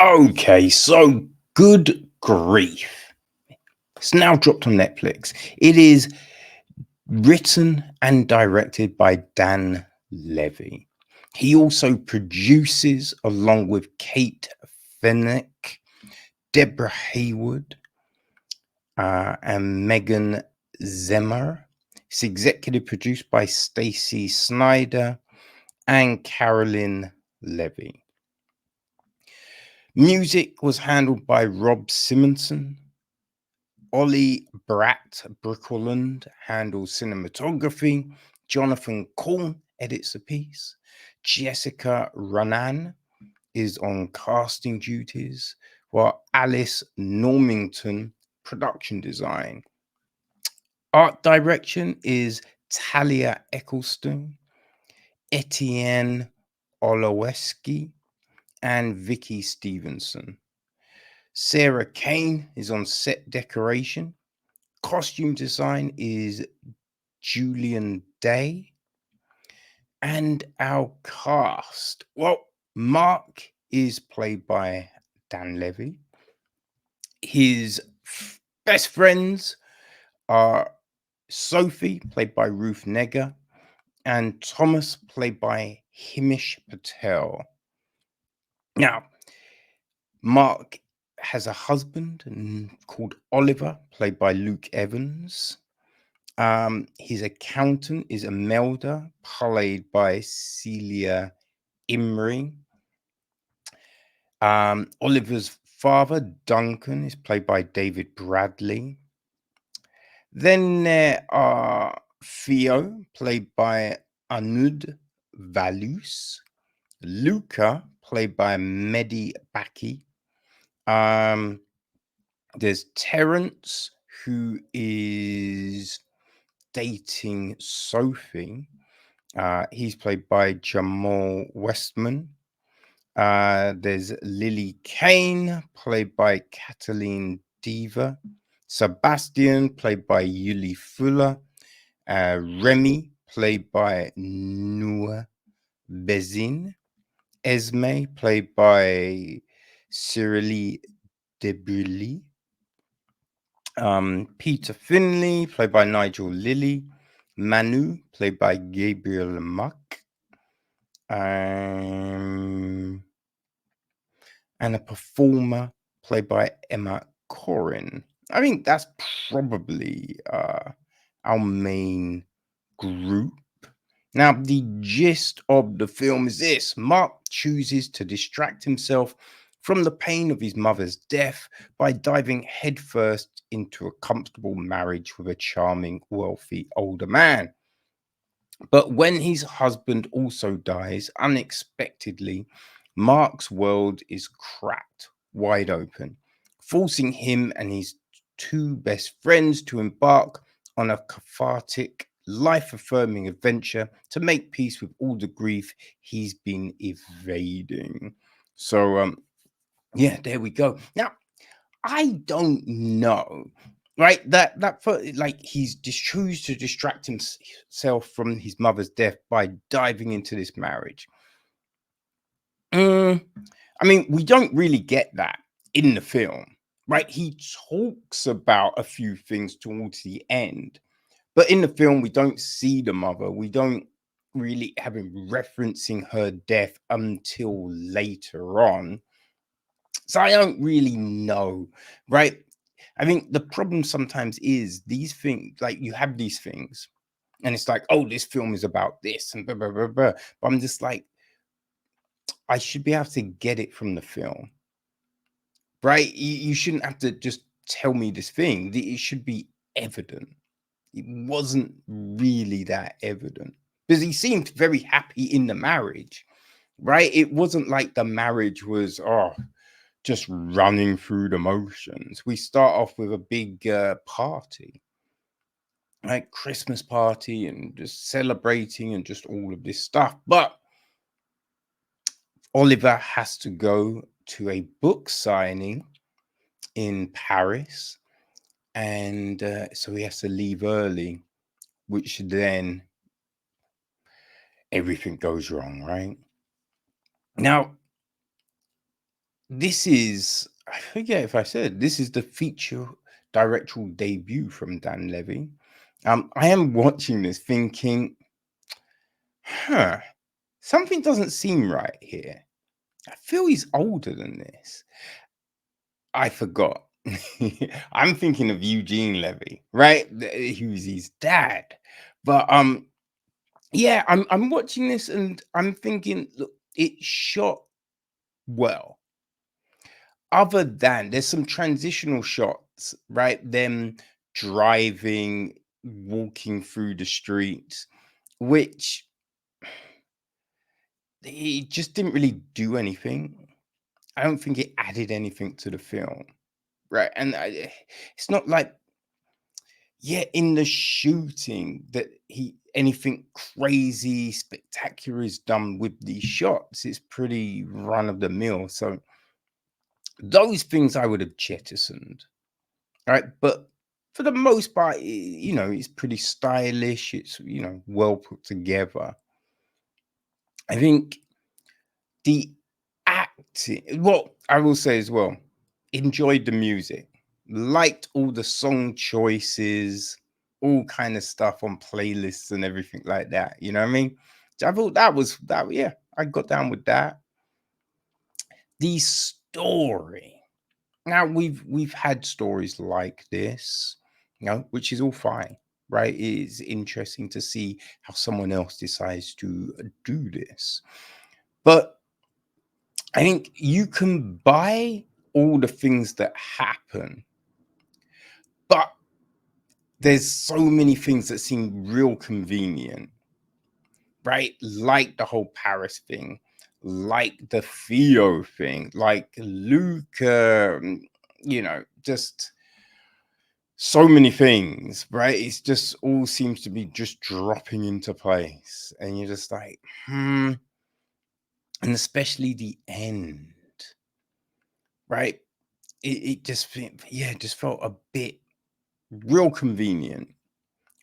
Okay, so good grief. It's now dropped on Netflix. It is written and directed by Dan Levy. He also produces, along with Kate Fennick, Deborah Haywood, and Megan Zemmer. It's executive produced by Stacey Snyder and Carolyn Levy. Music was handled by Rob Simonson. Ollie Bratt Brickeland handles cinematography. Jonathan Korn edits the piece. Jessica Ranan is on casting duties, while Alice Normington production design. Art direction is Talia Eccleston, Etienne Oloweski, and Vicky Stevenson. Sarah Kane is on set decoration. Costume design is Julian Day. And our cast. Well, Marc is played by Dan Levy. His best friends are Sophie, played by Ruth Negga, and Thomas, played by Himesh Patel. Now, Marc has a husband called Oliver, played by Luke Evans. His accountant is Imelda, played by Celia Imrie. Oliver's father, Duncan, is played by David Bradley. Then there are Theo, played by Anud Valus. Luca, played by Mehdi Baki. There's Terence, who is dating Sophie. He's played by Jamal Westman. There's Lily Kane, played by Cataline Diva. Sebastian, played by Yuli Fuller. Remy, played by Noor Bezin. Esme, played by Cyrilie Debrulli. Peter Finley, played by Nigel Lilly. Manu, played by Gabriel Muck. And a performer played by Emma Corrin. I think that's probably our main group. Now, the gist of the film is this: Marc chooses to distract himself from the pain of his mother's death by diving headfirst into a comfortable marriage with a charming, wealthy older man. But when his husband also dies unexpectedly, Marc's world is cracked wide open, forcing him and his two best friends to embark on a cathartic, life-affirming adventure to make peace with all the grief he's been evading. So, yeah, there we go. Now, I don't know, right? Like he's just choose to distract himself from his mother's death by diving into this marriage. I mean, we don't really get that in the film, right? He talks about a few things towards the end, but in the film, we don't see the mother. We don't really have him referencing her death until later on. So I don't really know, right? I think the problem sometimes is these things, like you have these things, and it's like, oh, this film is about this, and blah, blah, blah, blah. But I'm just like, I should be able to get it from the film, right? You shouldn't have to just tell me this thing. It should be evident. It wasn't really that evident because he seemed very happy in the marriage, right? It wasn't like the marriage was, oh, just running through the motions. We start off with a big party, like Christmas party, and just celebrating and just all of this stuff. But Oliver has to go to a book signing in Paris, and so he has to leave early, which then everything goes wrong, right? Now, this is, I forget if I said, this is the feature directorial debut from Dan Levy. I am watching this thinking, huh, something doesn't seem right here. I feel he's older than this. I forgot. I'm thinking of Eugene Levy, right? Who's his dad. But yeah, I'm watching this and I'm thinking, look, it's shot well. Other than there's some transitional shots, right? Them driving, walking through the streets, which it just didn't really do anything. I don't think it added anything to the film, right? And it's not like, yeah, in the shooting that he anything crazy spectacular is done with these shots. It's pretty run of the mill. So those things I would have jettisoned, right? But for the most part, it's pretty stylish. It's well put together. I think the acting. Well, I will say as well, enjoyed the music, liked all the song choices, all kind of stuff on playlists and everything like that. You know what I mean? So I thought that was that. Yeah, I got down with that. The story. Now we've had stories like this, which is all fine, right? It is interesting to see how someone else decides to do this, but I think you can buy all the things that happen, but there's so many things that seem real convenient, right? Like the whole Paris thing, like the Theo thing, like Luca, just so many things, right? It's just all seems to be just dropping into place. And you're just like, hmm. And especially the end, right? It just, yeah, just felt a bit real convenient,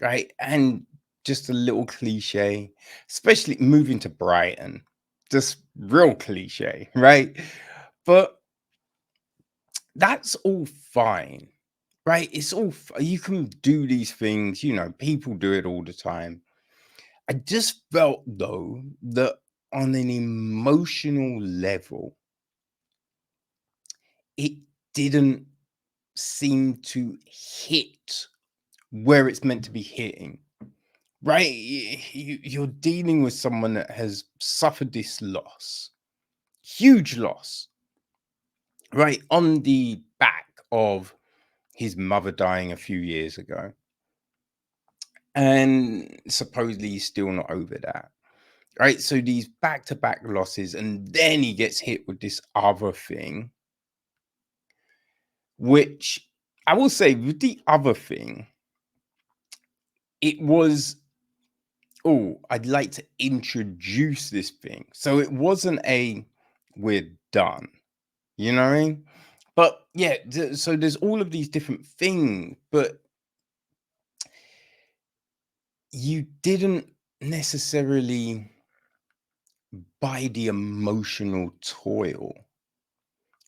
right? And just a little cliche, especially moving to Brighton, just real cliche, right? But that's all fine, right? It's all, you can do these things, people do it all the time. I just felt though that on an emotional level, it didn't seem to hit where it's meant to be hitting, right? You're dealing with someone that has suffered this loss, huge loss, right? On the back of his mother dying a few years ago. And supposedly he's still not over that, right? So these back to back losses, and then he gets hit with this other thing, which I will say with the other thing, it was, oh, I'd like to introduce this thing. So it wasn't a we're done, you know what I mean? But yeah, so there's all of these different things, but you didn't necessarily buy the emotional toil,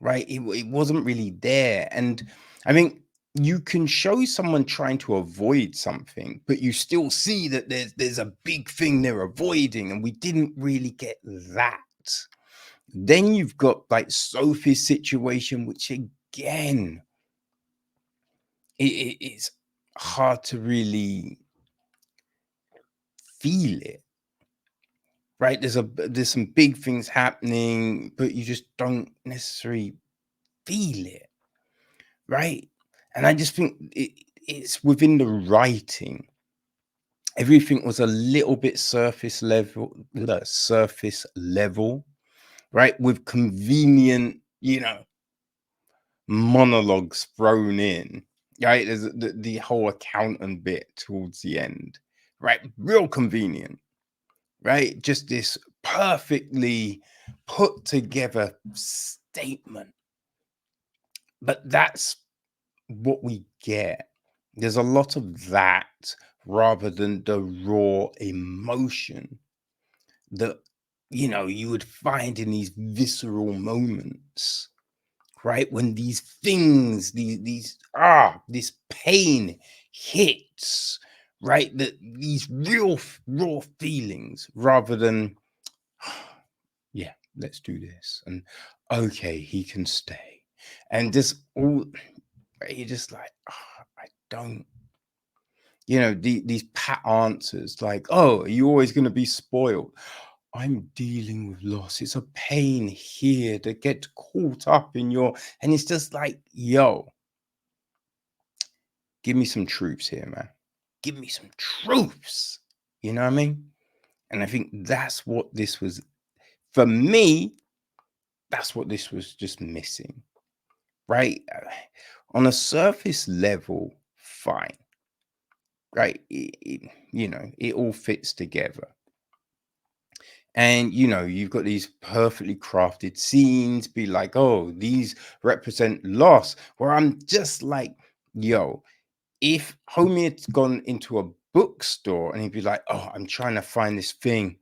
right? It wasn't really there. And I mean, you can show someone trying to avoid something, but you still see that there's a big thing they're avoiding, and we didn't really get that. Then you've got like Sophie's situation, which again, it's hard to really feel it, right? There's some big things happening, but you just don't necessarily feel it, right? And I just think it's within the writing. Everything was a little bit surface level, right? With convenient, monologues thrown in, right? There's the whole accountant bit towards the end, right? Real convenient, right? Just this perfectly put together statement. But that's what we get. There's a lot of that rather than the raw emotion that you would find in these visceral moments. right? When these things, this pain hits, right? That these real raw feelings, rather than, yeah, let's do this, and okay, he can stay, and just all, you're just like, I don't, these pat answers like, oh, are you always going to be spoiled? I'm dealing with loss. It's a pain here that gets caught up in your, and it's just like, yo, give me some truths here, man. Give me some truths. You know what I mean? And I think that's what this was, for me, that's what this was just missing, right? On a surface level, fine, right? It all fits together. And you've got these perfectly crafted scenes, be like, oh, these represent loss. Where I'm just like, yo, if homie had gone into a bookstore and he'd be like, oh, I'm trying to find this thing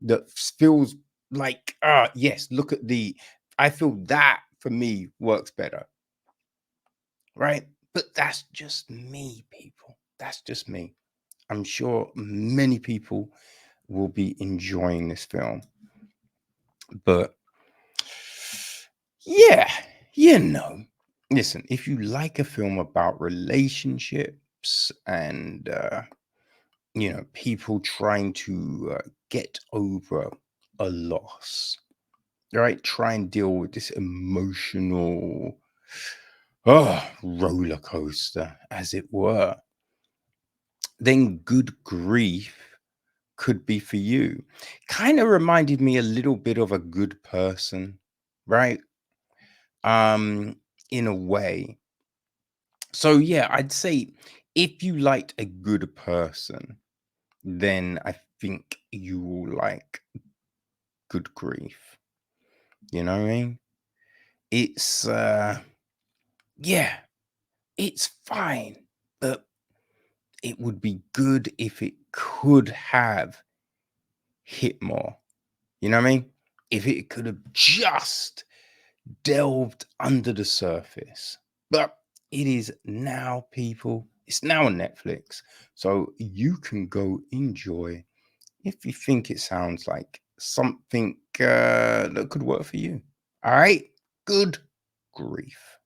that feels like, yes, look at I feel that for me works better, right? But that's just me, people. That's just me. I'm sure many people will be enjoying this film. But yeah, listen, if you like a film about relationships and, people trying to get over a loss, right? Try and deal with this emotional roller coaster, as it were, then Good Grief could be for you. Kind of reminded me a little bit of A Good Person, right? In a way. So yeah, I'd say if you liked A Good Person, then I think you will like Good Grief. You know what I mean? It's yeah, it's fine, but it would be good if it could have hit more. You know what I mean? If it could have just delved under the surface. But it is now, people. It's now on Netflix. So you can go enjoy if you think it sounds like something that could work for you. All right? Good Grief.